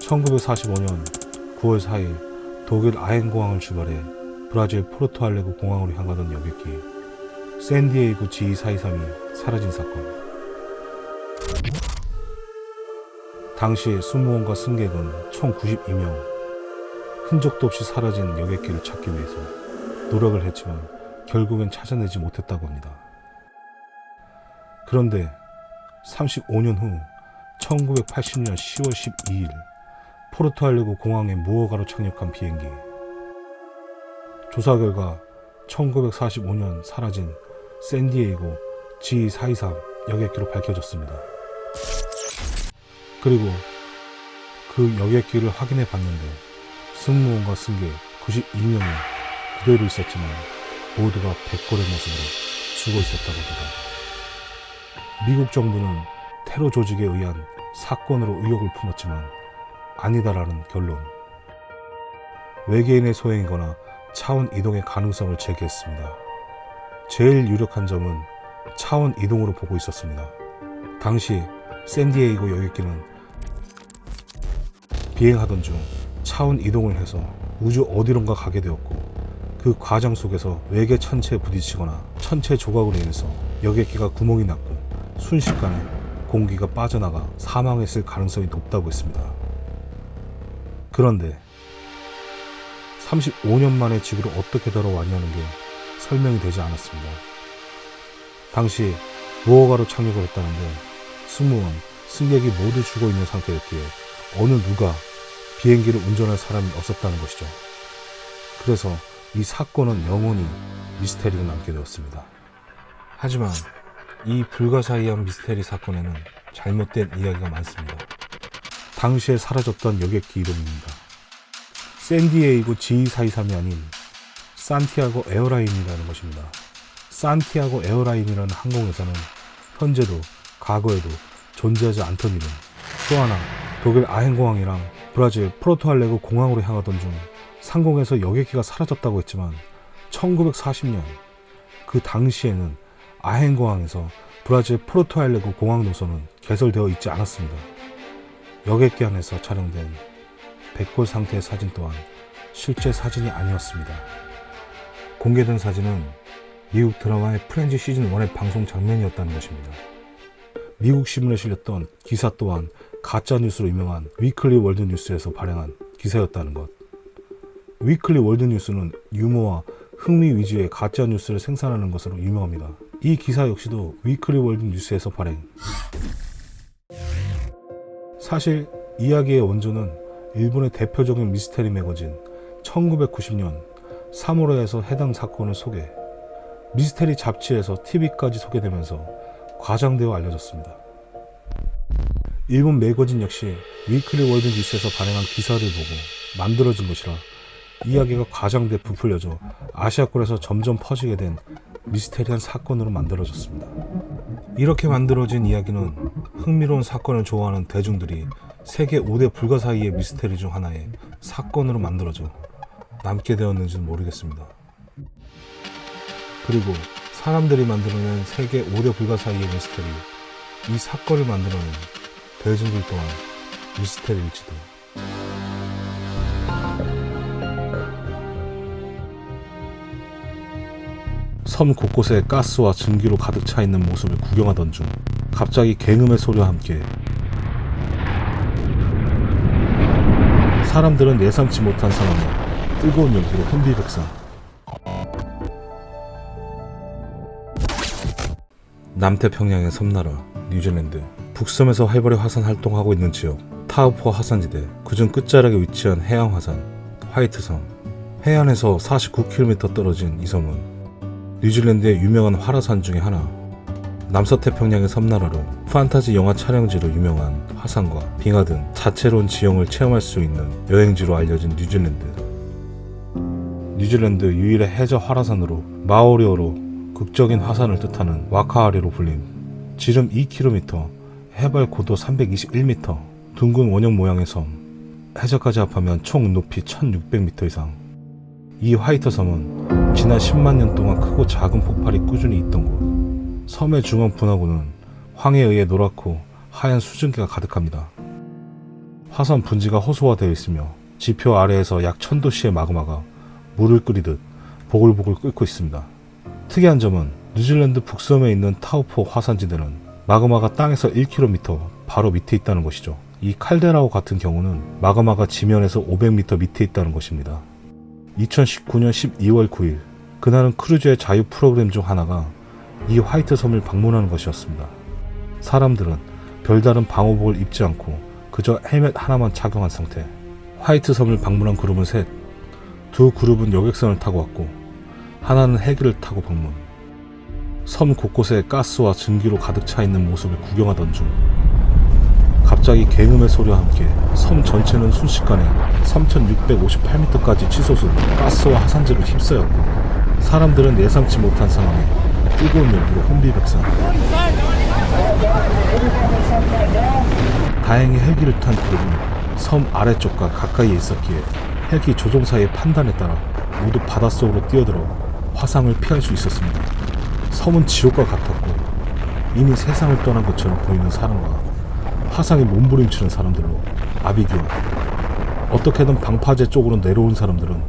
1945년 9월 4일 독일 아헨공항을 출발해 브라질 포르토알레고 공항으로 향하던 여객기 샌디에이고 GE423이 사라진 사건. 당시 승무원과 승객은 총 92명. 흔적도 없이 사라진 여객기를 찾기 위해서 노력을 했지만 결국엔 찾아내지 못했다고 합니다. 그런데 35년 후 1980년 10월 12일 포르토알레고 공항에 무허가로 착륙한 비행기. 조사 결과 1945년 사라진 샌디에이고 GE423 여객기로 밝혀졌습니다. 그리고 그 여객기를 확인해 봤는데 승무원과 승객 92명이 그대로 있었지만 모두가 백골의 모습으로 죽어 있었다고 합니다. 미국 정부는 테러 조직에 의한 사건으로 의혹을 품었지만 아니다라는 결론. 외계인의 소행이거나 차원 이동의 가능성을 제기했습니다. 제일 유력한 점은 차원 이동으로 보고 있었습니다. 당시 샌디에이고 여객기는 비행하던 중 차원 이동을 해서 우주 어디론가 가게 되었고, 그 과정 속에서 외계 천체에 부딪히거나 천체 조각으로 인해서 여객기가 구멍이 났고 순식간에 공기가 빠져나가 사망했을 가능성이 높다고 했습니다. 그런데 35년 만에 지구로 어떻게 돌아왔냐는 게 설명이 되지 않았습니다. 당시 무허가로 착륙을 했다는데 승무원, 승객이 모두 죽어 있는 상태였기에 어느 누가 비행기를 운전할 사람이 없었다는 것이죠. 그래서 이 사건은 영원히 미스테리가 남게 되었습니다. 하지만 이 불가사의한 미스테리 사건에는 잘못된 이야기가 많습니다. 당시에 사라졌던 여객기 이름입니다. 샌디에이고 GE423이 아닌 산티아고 에어라인이라는 것입니다. 산티아고 에어라인이라는 항공회사는 현재도 과거에도 존재하지 않던 이름. 또 하나, 독일 아헨공항이랑 브라질 포르토알레고 공항으로 향하던 중 상공에서 여객기가 사라졌다고 했지만 1940년 그 당시에는 아헨공항에서 브라질 포르토알레고 공항 노선은 개설되어 있지 않았습니다. 여객기 안에서 촬영된 백골 상태의 사진 또한 실제 사진이 아니었습니다. 공개된 사진은 미국 드라마의 프렌즈 시즌 1의 방송 장면이었다는 것입니다. 미국 신문에 실렸던 기사 또한 가짜 뉴스로 유명한 위클리 월드 뉴스에서 발행한 기사였다는 것. 위클리 월드 뉴스는 유머와 흥미 위주의 가짜 뉴스를 생산하는 것으로 유명합니다. 이 기사 역시도 위클리 월드 뉴스에서 발행. 사실 이야기의 원조는 일본의 대표적인 미스테리 매거진 1990년 3월호에서 해당 사건을 소개, 미스테리 잡지에서 TV까지 소개되면서 과장되어 알려졌습니다. 일본 매거진 역시 위클리 월드 뉴스에서 발행한 기사를 보고 만들어진 것이라 이야기가 과장돼 부풀려져 아시아권에서 점점 퍼지게 된 미스테리한 사건으로 만들어졌습니다. 이렇게 만들어진 이야기는 흥미로운 사건을 좋아하는 대중들이 세계 5대 불가사의의 미스테리 중 하나의 사건으로 만들어져 남게 되었는지는 모르겠습니다. 그리고 사람들이 만들어낸 세계 5대 불가사의의 미스테리, 이 사건을 만들어낸 대중들 또한 미스테리일지도. 섬 곳곳에 가스와 증기로 가득 차 있는 모습을 구경하던 중 갑자기 굉음의 소리와 함께 사람들은 예상치 못한 상황에 뜨거운 연기로 혼비백산. 남태평양의 섬나라 뉴질랜드 북섬에서 활발히 화산 활동하고 있는 지역 타우포 화산지대, 그중 끝자락에 위치한 해양 화산 화이트섬. 해안에서 49km 떨어진 이 섬은 뉴질랜드의 유명한 활화산 중에 하나. 남서태평양의 섬나라로 판타지 영화 촬영지로 유명한 화산과 빙하 등 다채로운 지형을 체험할 수 있는 여행지로 알려진 뉴질랜드. 뉴질랜드 유일의 해저 활화산으로 마오리어로 극적인 화산을 뜻하는 와카아리로 불림. 지름 2km, 해발 고도 321m, 둥근 원형 모양의 섬. 해저까지 합하면 총 높이 1600m 이상. 이 화이트 섬은 지난 10만 년 동안 크고 작은 폭발이 꾸준히 있던 곳. 섬의 중앙 분화구는 황해에 의해 노랗고 하얀 수증기가 가득합니다. 화산 분지가 호수화되어 있으며 지표 아래에서 약 1000도씨의 마그마가 물을 끓이듯 보글보글 끓고 있습니다. 특이한 점은 뉴질랜드 북섬에 있는 타우포 화산지대는 마그마가 땅에서 1km 바로 밑에 있다는 것이죠. 이 칼데라와 같은 경우는 마그마가 지면에서 500m 밑에 있다는 것입니다. 2019년 12월 9일 그날은 크루즈의 자유 프로그램 중 하나가 이 화이트 섬을 방문하는 것이었습니다. 사람들은 별다른 방호복을 입지 않고 그저 헬멧 하나만 착용한 상태. 화이트 섬을 방문한 그룹은 셋. 두 그룹은 여객선을 타고 왔고 하나는 헬기를 타고 방문. 섬 곳곳에 가스와 증기로 가득 차 있는 모습을 구경하던 중 갑자기 굉음의 소리와 함께 섬 전체는 순식간에 3658m까지 치솟은 가스와 화산재로 휩싸였고 사람들은 예상치 못한 상황에 뜨거운 열기로 혼비백산. 다행히 헬기를 탄 그룹은 섬 아래쪽과 가까이에 있었기에 헬기 조종사의 판단에 따라 모두 바닷속으로 뛰어들어 화상을 피할 수 있었습니다. 섬은 지옥과 같았고 이미 세상을 떠난 것처럼 보이는 사람과 화상에 몸부림치는 사람들로 아비규어. 어떻게든 방파제 쪽으로 내려온 사람들은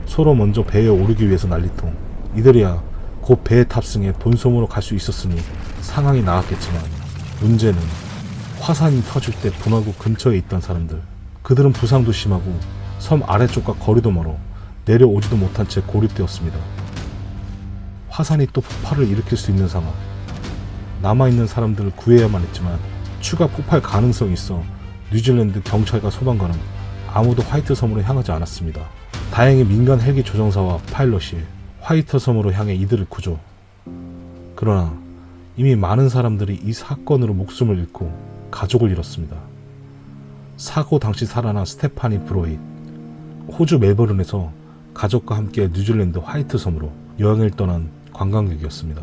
서로 먼저 배에 오르기 위해서 난리통. 이들이야 곧 배에 탑승해 본섬으로 갈 수 있었으니 상황이 나았겠지만 문제는 화산이 터질 때 분화구 근처에 있던 사람들. 그들은 부상도 심하고 섬 아래쪽과 거리도 멀어 내려오지도 못한 채 고립되었습니다. 화산이 또 폭발을 일으킬 수 있는 상황. 남아있는 사람들을 구해야만 했지만 추가 폭발 가능성이 있어 뉴질랜드 경찰과 소방관은 아무도 화이트 섬으로 향하지 않았습니다. 다행히 민간 헬기 조종사와 파일럿이 화이트 섬으로 향해 이들을 구조. 그러나 이미 많은 사람들이 이 사건으로 목숨을 잃고 가족을 잃었습니다. 사고 당시 살아난 스테파니 브로잇. 호주 멜버른에서 가족과 함께 뉴질랜드 화이트 섬으로 여행을 떠난 관광객이었습니다.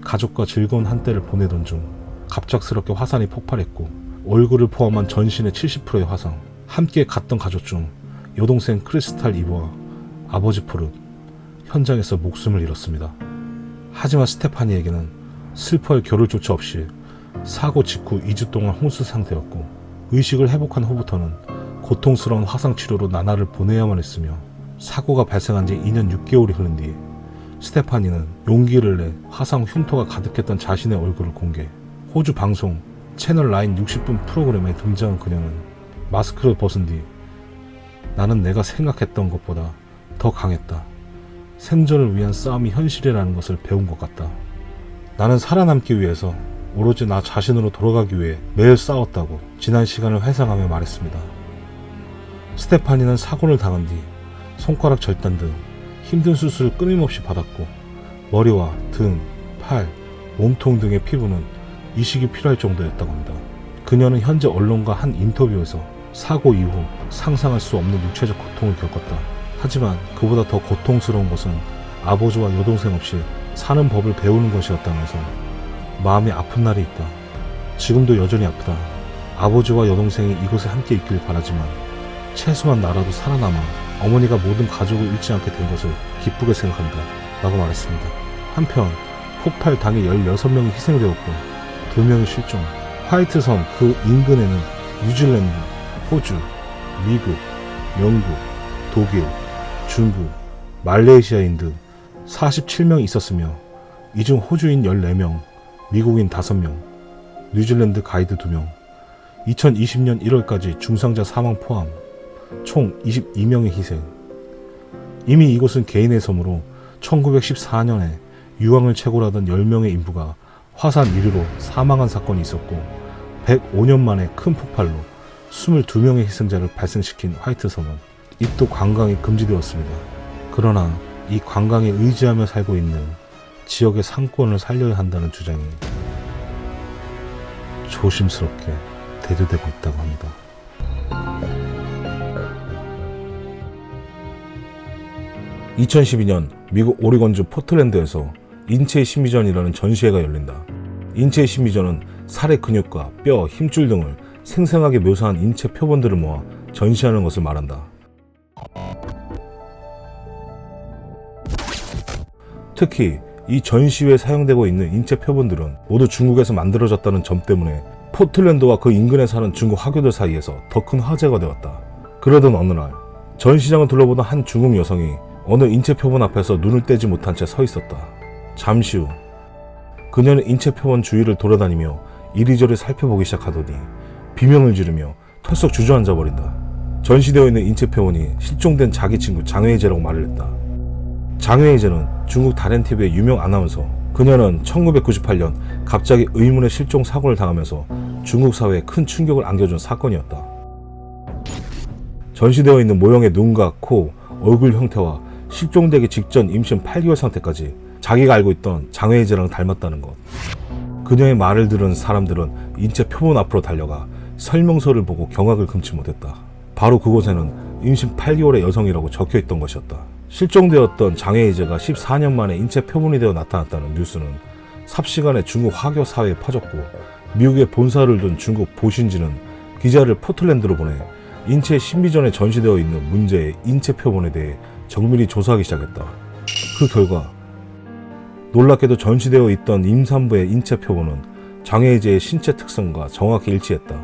가족과 즐거운 한때를 보내던 중 갑작스럽게 화산이 폭발했고 얼굴을 포함한 전신의 70%의 화상. 함께 갔던 가족 중 여동생 크리스탈 이브와 아버지 포르 현장에서 목숨을 잃었습니다. 하지만 스테파니에게는 슬퍼할 겨를조차 없이 사고 직후 2주 동안 혼수 상태였고 의식을 회복한 후부터는 고통스러운 화상 치료로 나날을 보내야만 했으며 사고가 발생한 지 2년 6개월이 흐른 뒤 스테파니는 용기를 내 화상 흉터가 가득했던 자신의 얼굴을 공개. 호주 방송 채널 9 60분 프로그램에 등장한 그녀는 마스크를 벗은 뒤 나는 내가 생각했던 것보다 더 강했다. 생존을 위한 싸움이 현실이라는 것을 배운 것 같다. 나는 살아남기 위해서 오로지 나 자신으로 돌아가기 위해 매일 싸웠다고 지난 시간을 회상하며 말했습니다. 스테파니는 사고를 당한 뒤 손가락 절단 등 힘든 수술을 끊임없이 받았고 머리와 등, 팔, 몸통 등의 피부는 이식이 필요할 정도였다고 합니다. 그녀는 현재 언론과 한 인터뷰에서 사고 이후 상상할 수 없는 육체적 고통을 겪었다. 하지만 그보다 더 고통스러운 것은 아버지와 여동생 없이 사는 법을 배우는 것이었다면서 마음이 아픈 날이 있다. 지금도 여전히 아프다. 아버지와 여동생이 이곳에 함께 있길 바라지만 최소한 나라도 살아남아 어머니가 모든 가족을 잃지 않게 된 것을 기쁘게 생각한다 라고 말했습니다. 한편 폭발 당일 16명이 희생되었고 2명이 실종. 화이트 섬 그 인근에는 뉴질랜드, 호주, 미국, 영국, 독일, 중국, 말레이시아인 등 47명이 있었으며 이 중 호주인 14명, 미국인 5명, 뉴질랜드 가이드 2명, 2020년 1월까지 중상자 사망 포함 총 22명의 희생. 이미 이곳은 개인의 섬으로 1914년에 유황을 채굴하던 10명의 인부가 화산 이류로 사망한 사건이 있었고 105년 만에 큰 폭발로 22명의 희생자를 발생시킨 화이트 섬은 입도 관광이 금지되었습니다. 그러나 이 관광에 의지하며 살고 있는 지역의 상권을 살려야 한다는 주장이 조심스럽게 대두되고 있다고 합니다. (2012년) 미국 오리건주 포틀랜드에서 인체의 심리전이라는 전시회가 열린다. 인체의 심리전은 살의 근육과 뼈, 힘줄 등을 생생하게 묘사한 인체 표본들을 모아 전시하는 것을 말한다. 특히 이 전시회에 사용되고 있는 인체 표본들은 모두 중국에서 만들어졌다는 점 때문에 포틀랜드와 그 인근에 사는 중국 화교들 사이에서 더 큰 화제가 되었다. 그러던 어느 날 전시장을 둘러보던 한 중국 여성이 어느 인체 표본 앞에서 눈을 떼지 못한 채 서 있었다. 잠시 후 그녀는 인체 표본 주위를 돌아다니며 이리저리 살펴보기 시작하더니 비명을 지르며 털썩 주저앉아 버린다. 전시되어 있는 인체 표본이 실종된 자기 친구 장웨이제라고 말을 했다. 장웨이제는 중국 다롄 TV의 유명 아나운서. 그녀는 1998년 갑자기 의문의 실종 사고를 당하면서 중국 사회에 큰 충격을 안겨준 사건이었다. 전시되어 있는 모형의 눈과 코, 얼굴 형태와 실종되기 직전 임신 8개월 상태까지 자기가 알고 있던 장웨이제랑 닮았다는 것. 그녀의 말을 들은 사람들은 인체 표본 앞으로 달려가 설명서를 보고 경악을 금치 못했다. 바로 그곳에는 임신 8개월의 여성이라고 적혀있던 것이었다. 실종되었던 장웨이제가 14년 만에 인체 표본이 되어 나타났다는 뉴스는 삽시간에 중국 화교 사회에 퍼졌고, 미국에 본사를 둔 중국 보신지는 기자를 포틀랜드로 보내 인체 신비전에 전시되어 있는 문제의 인체 표본에 대해 정밀히 조사하기 시작했다. 그 결과 놀랍게도 전시되어 있던 임산부의 인체 표본은 장웨이제의 신체 특성과 정확히 일치했다.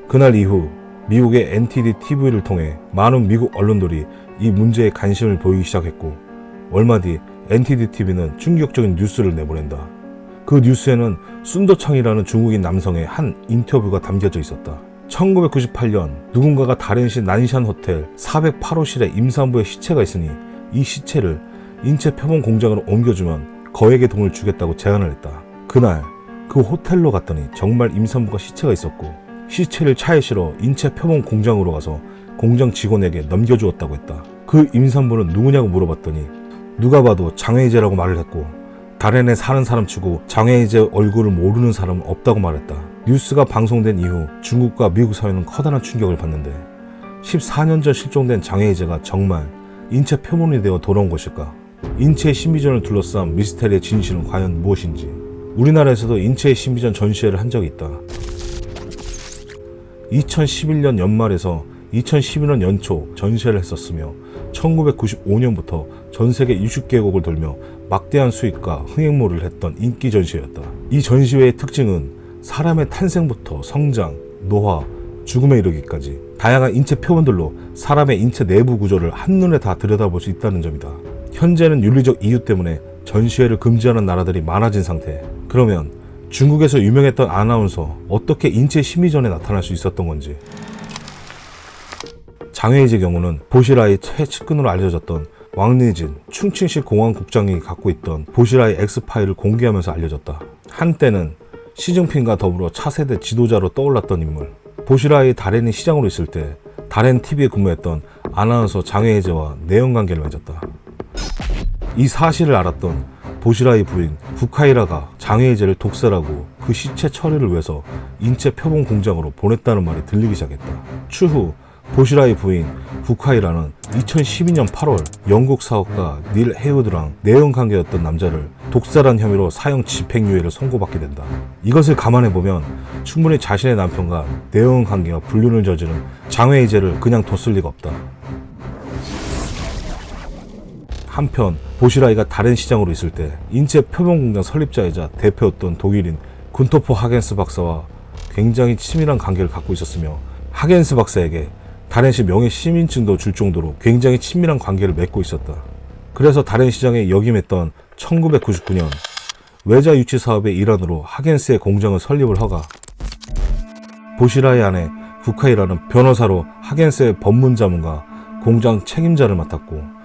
그날 이후 미국의 NTD TV를 통해 많은 미국 언론들이 이 문제에 관심을 보이기 시작했고, 얼마 뒤 NTD TV는 충격적인 뉴스를 내보낸다. 그 뉴스에는 순도청이라는 중국인 남성의 한 인터뷰가 담겨져 있었다. 1998년 누군가가 다롄시 난샨 호텔 408호실에 임산부의 시체가 있으니 이 시체를 인체 표본 공장으로 옮겨주면 거액의 돈을 주겠다고 제안을 했다. 그날 그 호텔로 갔더니 정말 임산부가 시체가 있었고, 시체를 차에 실어 인체 표본 공장으로 가서 공장 직원에게 넘겨주었다고 했다. 그 임산부는 누구냐고 물어봤더니 누가 봐도 장웨이제라고 말을 했고, 다롄에 사는 사람 치고 장웨이제 얼굴을 모르는 사람은 없다고 말했다. 뉴스가 방송된 이후 중국과 미국 사회는 커다란 충격을 받는데, 14년 전 실종된 장웨이제가 정말 인체 표본이 되어 돌아온 것일까? 인체의 신비전을 둘러싼 미스테리의 진실은 과연 무엇인지. 우리나라에서도 인체의 신비전 전시회를 한 적이 있다. 2011년 연말에서 2012년 연초 전시회를 했었으며, 1995년부터 전 세계 60개국을 돌며 막대한 수익과 흥행몰을 했던 인기 전시회였다. 이 전시회의 특징은 사람의 탄생부터 성장, 노화, 죽음에 이르기까지 다양한 인체 표본들로 사람의 인체 내부 구조를 한눈에 다 들여다볼 수 있다는 점이다. 현재는 윤리적 이유 때문에 전시회를 금지하는 나라들이 많아진 상태. 그러면 중국에서 유명했던 아나운서 어떻게 인체 신비전에 나타날 수 있었던 건지. 장웨이제 경우는 보시라의 최측근으로 알려졌던 왕리진 충칭시 공안 국장이 갖고 있던 보시라의 X파일을 공개하면서 알려졌다. 한때는 시진핑과 더불어 차세대 지도자로 떠올랐던 인물. 보시라의 다롄이 시장으로 있을 때 다롄 TV에 근무했던 아나운서 장웨이제와 내연관계를 맺었다. 이 사실을 알았던 보시라의 부인 부카이라가 장웨이제를 독살하고 그 시체 처리를 위해서 인체 표본 공장으로 보냈다는 말이 들리기 시작했다. 추후 보시라의 부인 부카이라는 2012년 8월 영국 사업가 닐 헤우드랑 내연관계였던 남자를 독살한 혐의로 사형 집행유예를 선고받게 된다. 이것을 감안해보면 충분히 자신의 남편과 내연관계와 불륜을 저지른 장웨이제를 그냥 뒀을 리가 없다. 한편 보시라이가 다롄 시장으로 있을 때 인체 표본 공장 설립자이자 대표였던 독일인 군토프 하겐스 박사와 굉장히 치밀한 관계를 갖고 있었으며, 하겐스 박사에게 다롄시 명예 시민증도 줄 정도로 굉장히 친밀한 관계를 맺고 있었다. 그래서 다롄 시장에 역임했던 1999년 외자 유치 사업의 일환으로 하겐스의 공장을 설립을 허가. 보시라의 아내 부카이라는 변호사로 하겐스의 법문 자문과 공장 책임자를 맡았고,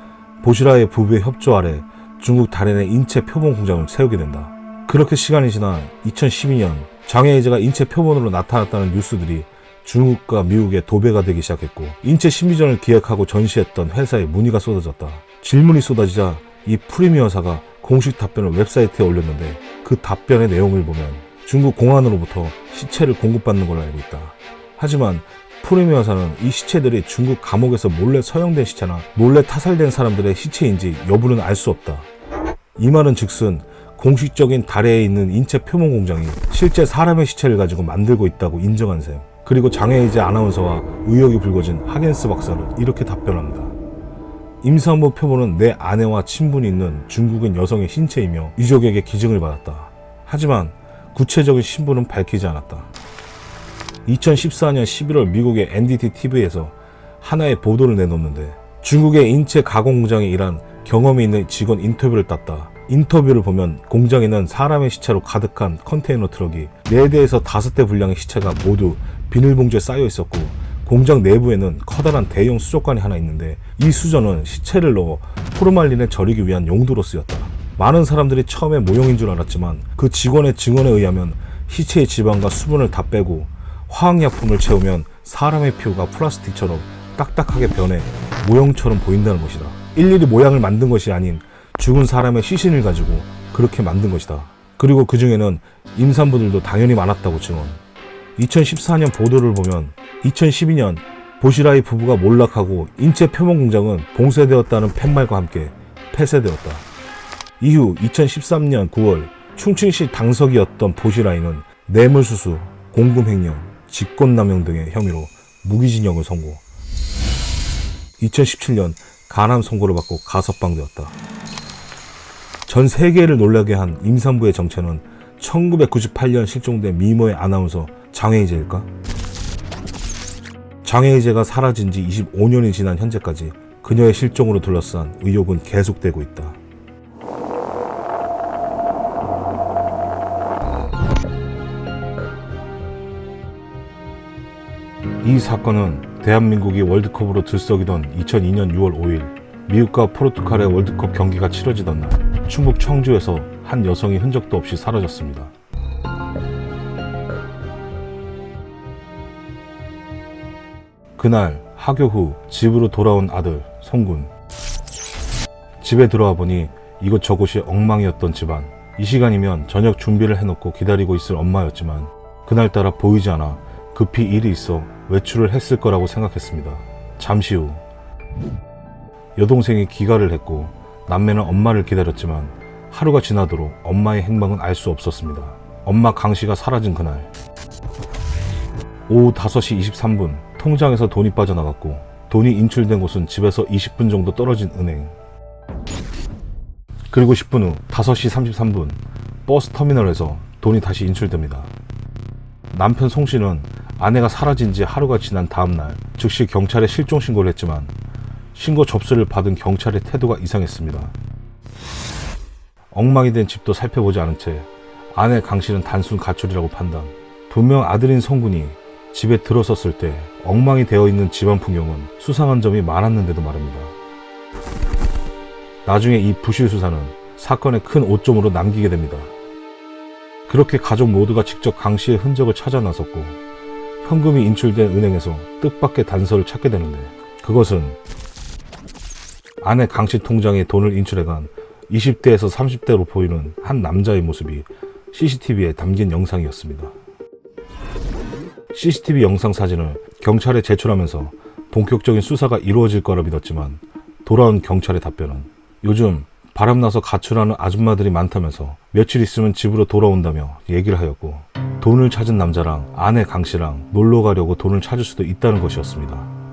보시라의 부부의 협조 아래 중국 다롄의 인체 표본 공장을 세우게 된다. 그렇게 시간이 지나 2012년 장웨이제가 인체 표본으로 나타났다는 뉴스들이 중국과 미국에 도배가 되기 시작했고, 인체 신비전을 기획하고 전시했던 회사에 문의가 쏟아졌다. 질문이 쏟아지자 이 프리미어사가 공식 답변을 웹사이트에 올렸는데, 그 답변의 내용을 보면 중국 공안으로부터 시체를 공급받는 걸로 알고 있다. 하지만 프리미어사는 이 시체들이 중국 감옥에서 몰래 서형된 시체나 몰래 타살된 사람들의 시체인지 여부는 알 수 없다. 이 말은 즉슨 공식적인 다롄에 있는 인체 표본 공장이 실제 사람의 시체를 가지고 만들고 있다고 인정한 셈. 그리고 장웨이제 아나운서와 의혹이 불거진 하겐스 박사는 이렇게 답변합니다. 임산부 표본은 내 아내와 친분이 있는 중국인 여성의 신체이며 유족에게 기증을 받았다. 하지만 구체적인 신분은 밝히지 않았다. 2014년 11월 미국의 NDT-TV에서 하나의 보도를 내놓는데 중국의 인체 가공 공장에 일한 경험이 있는 직원 인터뷰를 땄다. 인터뷰를 보면 공장에는 사람의 시체로 가득한 컨테이너 트럭이 4대에서 5대 분량의 시체가 모두 비닐봉지에 쌓여 있었고 공장 내부에는 커다란 대형 수족관이 하나 있는데 이 수저는 시체를 넣어 포르말린을 절이기 위한 용도로 쓰였다. 많은 사람들이 처음에 모형인 줄 알았지만 그 직원의 증언에 의하면 시체의 지방과 수분을 다 빼고 화학약품을 채우면 사람의 피부가 플라스틱처럼 딱딱하게 변해 모형처럼 보인다는 것이다. 일일이 모양을 만든 것이 아닌 죽은 사람의 시신을 가지고 그렇게 만든 것이다. 그리고 그 중에는 임산부들도 당연히 많았다고 증언. 2014년 보도를 보면 2012년 보시라이 부부가 몰락하고 인체 표본 공장은 봉쇄되었다는 팻말과 함께 폐쇄되었다. 이후 2013년 9월 충칭시 당석이었던 보시라이는 뇌물수수, 공금횡령, 직권남용 등의 혐의로 무기징역을 선고. 2017년 간암 선고를 받고 가석방되었다. 전 세계를 놀라게 한 임산부의 정체는 1998년 실종된 미모의 아나운서 장혜이제일까? 장혜이제가 사라진 지 25년이 지난 현재까지 그녀의 실종으로 둘러싼 의혹은 계속되고 있다. 이 사건은 대한민국이 월드컵으로 들썩이던 2002년 6월 5일 미국과 포르투갈의 월드컵 경기가 치러지던 날 충북 청주에서 한 여성이 흔적도 없이 사라졌습니다. 그날 하교 후 집으로 돌아온 아들 송군. 집에 들어와 보니 이곳저곳이 엉망이었던 집안. 이 시간이면 저녁 준비를 해놓고 기다리고 있을 엄마였지만 그날따라 보이지 않아 급히 일이 있어 외출을 했을 거라고 생각했습니다. 잠시 후 여동생이 귀가를 했고 남매는 엄마를 기다렸지만 하루가 지나도록 엄마의 행방은 알 수 없었습니다. 엄마 강씨가 사라진 그날 오후 5시 23분 통장에서 돈이 빠져나갔고 돈이 인출된 곳은 집에서 20분 정도 떨어진 은행. 그리고 10분 후 5시 33분 버스 터미널에서 돈이 다시 인출됩니다. 남편 송씨는 아내가 사라진 지 하루가 지난 다음날 즉시 경찰에 실종 신고를 했지만 신고 접수를 받은 경찰의 태도가 이상했습니다. 엉망이 된 집도 살펴보지 않은 채 아내 강씨는 단순 가출이라고 판단. 분명 아들인 성군이 집에 들어섰을 때 엉망이 되어 있는 집안 풍경은 수상한 점이 많았는데도 말입니다. 나중에 이 부실 수사는 사건에 큰 오점으로 남기게 됩니다. 그렇게 가족 모두가 직접 강씨의 흔적을 찾아 나섰고 현금이 인출된 은행에서 뜻밖의 단서를 찾게 되는데 그것은 아내 강씨 통장에 돈을 인출해간 20대에서 30대로 보이는 한 남자의 모습이 CCTV에 담긴 영상이었습니다. CCTV 영상 사진을 경찰에 제출하면서 본격적인 수사가 이루어질 거라 믿었지만 돌아온 경찰의 답변은 요즘 바람나서 가출하는 아줌마들이 많다면서 며칠 있으면 집으로 돌아온다며 얘기를 하였고 돈을 찾은 남자랑 아내 강씨랑 놀러 가려고 돈을 찾을 수도 있다는 것이었습니다.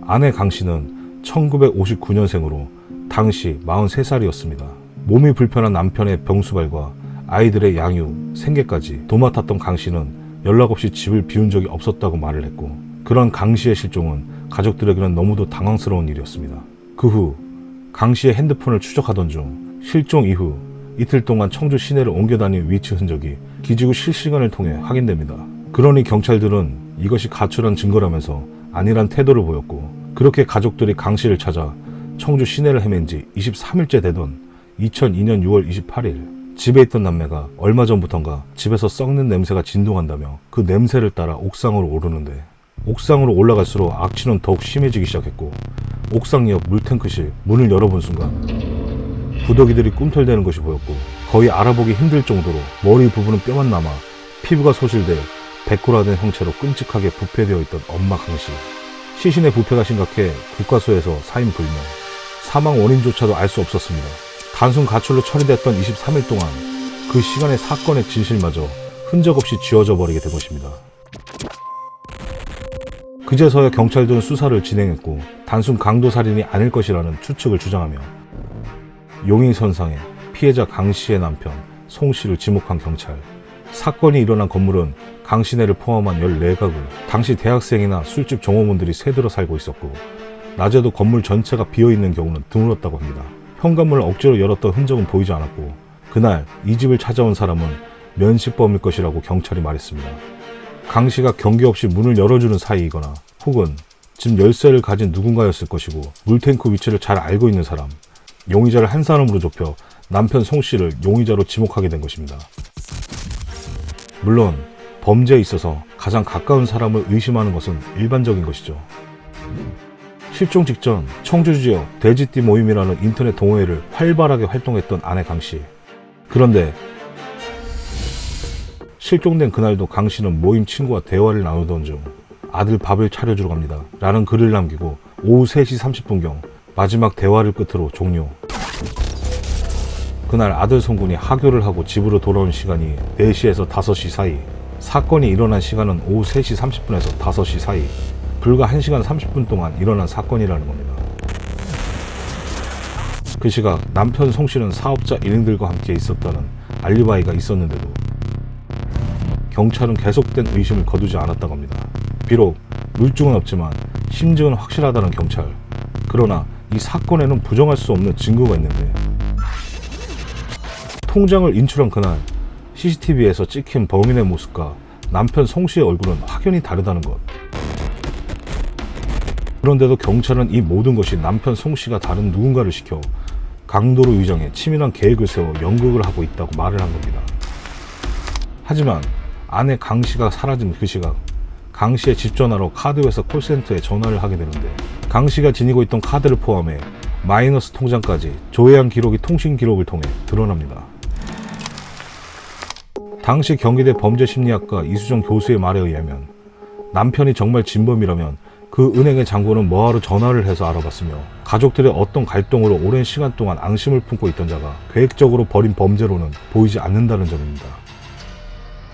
아내 강씨는 1959년생으로 당시 43살이었습니다. 몸이 불편한 남편의 병수발과 아이들의 양육, 생계까지 도맡았던 강씨는 연락 없이 집을 비운 적이 없었다고 말을 했고 그런 강씨의 실종은 가족들에게는 너무도 당황스러운 일이었습니다. 그 후 강씨의 핸드폰을 추적하던 중 실종 이후 이틀 동안 청주 시내를 옮겨 다닌 위치 흔적이 기지국 실시간을 통해 확인됩니다. 그러니 경찰들은 이것이 가출한 증거라면서 아니란 태도를 보였고 그렇게 가족들이 강씨를 찾아 청주 시내를 헤맨 지 23일째 되던 2002년 6월 28일 집에 있던 남매가 얼마 전부턴가 집에서 썩는 냄새가 진동한다며 그 냄새를 따라 옥상으로 오르는데 옥상으로 올라갈수록 악취는 더욱 심해지기 시작했고 옥상 옆 물탱크실 문을 열어본 순간 부더기들이 꿈틀대는 것이 보였고 거의 알아보기 힘들 정도로 머리 부분은 뼈만 남아 피부가 소실돼 백골화된 형체로 끔찍하게 부패되어 있던 엄마 강씨. 시신의 부패가 심각해 국과수에서 사인 불명. 사망 원인조차도 알 수 없었습니다. 단순 가출로 처리됐던 23일 동안 그 시간의 사건의 진실마저 흔적 없이 지워져 버리게 된 것입니다. 그제서야 경찰들은 수사를 진행했고 단순 강도살인이 아닐 것이라는 추측을 주장하며 용의선상에 피해자 강씨의 남편 송씨를 지목한 경찰. 사건이 일어난 건물은 강 씨네를 포함한 14가구, 당시 대학생이나 술집 종업원들이 새들어 살고 있었고 낮에도 건물 전체가 비어있는 경우는 드물었다고 합니다. 현관문을 억지로 열었던 흔적은 보이지 않았고 그날 이 집을 찾아온 사람은 면식범일 것이라고 경찰이 말했습니다. 강 씨가 경계 없이 문을 열어주는 사이이거나 혹은 집 열쇠를 가진 누군가였을 것이고 물탱크 위치를 잘 알고 있는 사람, 용의자를 한 사람으로 좁혀 남편 송 씨를 용의자로 지목하게 된 것입니다. 물론 범죄에 있어서 가장 가까운 사람을 의심하는 것은 일반적인 것이죠. 실종 직전 청주 지역 돼지띠 모임이라는 인터넷 동호회를 활발하게 활동했던 아내 강 씨. 그런데 실종된 그날도 강 씨는 모임 친구와 대화를 나누던 중 아들 밥을 차려주러 갑니다 라는 글을 남기고 오후 3시 30분경 마지막 대화를 끝으로 종료. 그날 아들 송군이 하교를 하고 집으로 돌아온 시간이 4시에서 5시 사이, 사건이 일어난 시간은 오후 3시 30분에서 5시 사이, 불과 1시간 30분 동안 일어난 사건이라는 겁니다. 그 시각 남편 송 씨는 사업자 일행들과 함께 있었다는 알리바이가 있었는데도 경찰은 계속된 의심을 거두지 않았다고 합니다. 비록 물증은 없지만 심증은 확실하다는 경찰. 그러나 이 사건에는 부정할 수 없는 증거가 있는데 통장을 인출한 그날 CCTV에서 찍힌 범인의 모습과 남편 송 씨의 얼굴은 확연히 다르다는 것. 그런데도 경찰은 이 모든 것이 남편 송 씨가 다른 누군가를 시켜 강도로 위장해 치밀한 계획을 세워 연극을 하고 있다고 말을 한 겁니다. 하지만 아내 강 씨가 사라진 그 시각, 강 씨의 집 전화로 카드회사 콜센터에 전화를 하게 되는데 강 씨가 지니고 있던 카드를 포함해 마이너스 통장까지 조회한 기록이 통신 기록을 통해 드러납니다. 당시 경기대 범죄심리학과 이수정 교수의 말에 의하면 남편이 정말 진범이라면 그 은행의 잔고는 뭐하러 전화를 해서 알아봤으며 가족들의 어떤 갈등으로 오랜 시간 동안 앙심을 품고 있던 자가 계획적으로 벌인 범죄로는 보이지 않는다는 점입니다.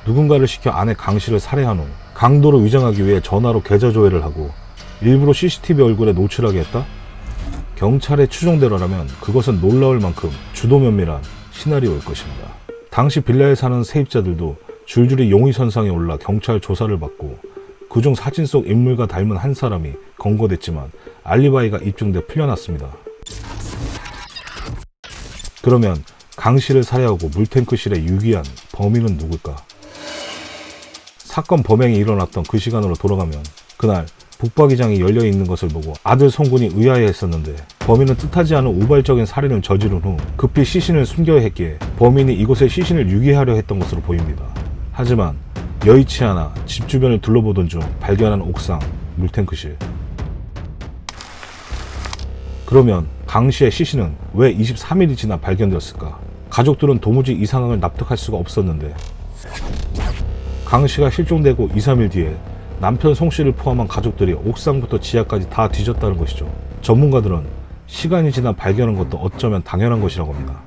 누군가를 시켜 아내 강 씨를 살해한 후 강도로 위장하기 위해 전화로 계좌 조회를 하고 일부러 CCTV 얼굴에 노출하게 했다? 경찰의 추정대로라면 그것은 놀라울 만큼 주도 면밀한 시나리오일 것입니다. 당시 빌라에 사는 세입자들도 줄줄이 용의선상에 올라 경찰 조사를 받고 그중 사진 속 인물과 닮은 한 사람이 검거됐지만 알리바이가 입증돼 풀려났습니다. 그러면 강 씨를 살해하고 물탱크실에 유기한 범인은 누굴까? 사건 범행이 일어났던 그 시간으로 돌아가면 그날 북박이장이 열려있는 것을 보고 아들 송군이 의아해했었는데 범인은 뜻하지 않은 우발적인 살인을 저지른 후 급히 시신을 숨겨야 했기에 범인이 이곳에 시신을 유기하려 했던 것으로 보입니다. 하지만 여의치 않아 집 주변을 둘러보던 중 발견한 옥상, 물탱크실. 그러면 강 씨의 시신은 왜 23일이 지나 발견되었을까? 가족들은 도무지 이 상황을 납득할 수가 없었는데 강 씨가 실종되고 2, 3일 뒤에 남편 송 씨를 포함한 가족들이 옥상부터 지하까지 다 뒤졌다는 것이죠. 전문가들은 시간이 지나 발견한 것도 어쩌면 당연한 것이라고 합니다.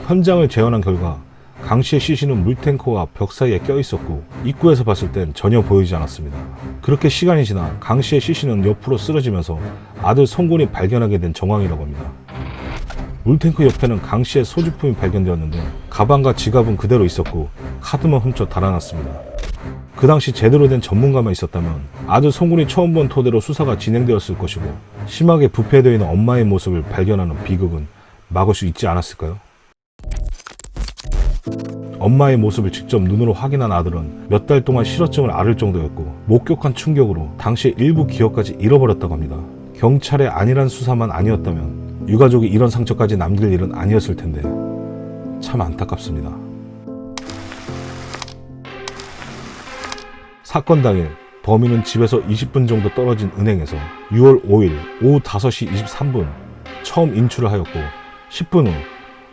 현장을 재현한 결과 강 씨의 시신은 물탱크와 벽 사이에 껴있었고 입구에서 봤을 땐 전혀 보이지 않았습니다. 그렇게 시간이 지나 강 씨의 시신은 옆으로 쓰러지면서 아들 송군이 발견하게 된 정황이라고 합니다. 물탱크 옆에는 강 씨의 소지품이 발견되었는데 가방과 지갑은 그대로 있었고 카드만 훔쳐 달아났습니다. 그 당시 제대로 된 전문가만 있었다면 아들 송군이 처음 본 토대로 수사가 진행되었을 것이고 심하게 부패되어 있는 엄마의 모습을 발견하는 비극은 막을 수 있지 않았을까요? 엄마의 모습을 직접 눈으로 확인한 아들은 몇 달 동안 실어증을 앓을 정도였고 목격한 충격으로 당시의 일부 기억까지 잃어버렸다고 합니다. 경찰의 안일한 수사만 아니었다면 유가족이 이런 상처까지 남길 일은 아니었을 텐데 참 안타깝습니다. 사건 당일 범인은 집에서 20분 정도 떨어진 은행에서 6월 5일 오후 5시 23분 처음 인출을 하였고 10분 후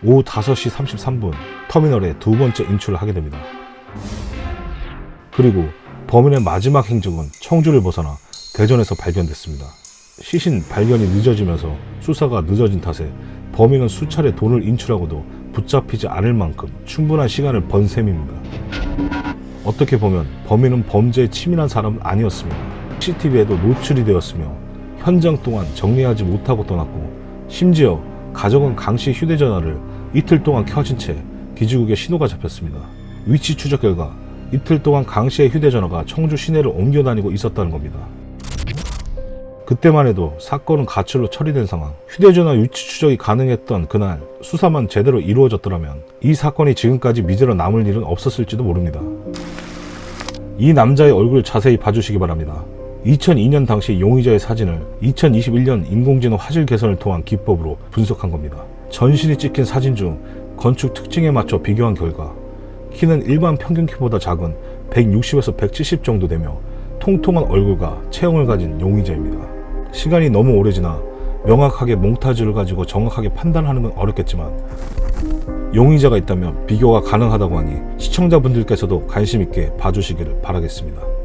오후 5시 33분 터미널에 두 번째 인출을 하게 됩니다. 그리고 범인의 마지막 행적은 청주를 벗어나 대전에서 발견됐습니다. 시신 발견이 늦어지면서 수사가 늦어진 탓에 범인은 수차례 돈을 인출하고도 붙잡히지 않을 만큼 충분한 시간을 번 셈입니다. 어떻게 보면 범인은 범죄에 치밀한 사람은 아니었습니다. CCTV에도 노출이 되었으며 현장 동안 정리하지 못하고 떠났고 심지어 가져간 강 씨 휴대전화를 이틀 동안 켜진 채 기지국에 신호가 잡혔습니다. 위치 추적 결과 이틀 동안 강 씨의 휴대전화가 청주 시내를 옮겨 다니고 있었다는 겁니다. 그때만 해도 사건은 가출로 처리된 상황. 휴대전화 위치 추적이 가능했던 그날 수사만 제대로 이루어졌더라면 이 사건이 지금까지 미제로 남을 일은 없었을지도 모릅니다. 이 남자의 얼굴 자세히 봐주시기 바랍니다. 2002년 당시 용의자의 사진을 2021년 인공지능 화질 개선을 통한 기법으로 분석한 겁니다. 전신이 찍힌 사진 중 건축 특징에 맞춰 비교한 결과 키는 일반 평균 키보다 작은 160에서 170 정도 되며 통통한 얼굴과 체형을 가진 용의자입니다. 시간이 너무 오래 지나 명확하게 몽타주를 가지고 정확하게 판단하는 건 어렵겠지만 용의자가 있다면 비교가 가능하다고 하니 시청자분들께서도 관심 있게 봐주시기를 바라겠습니다.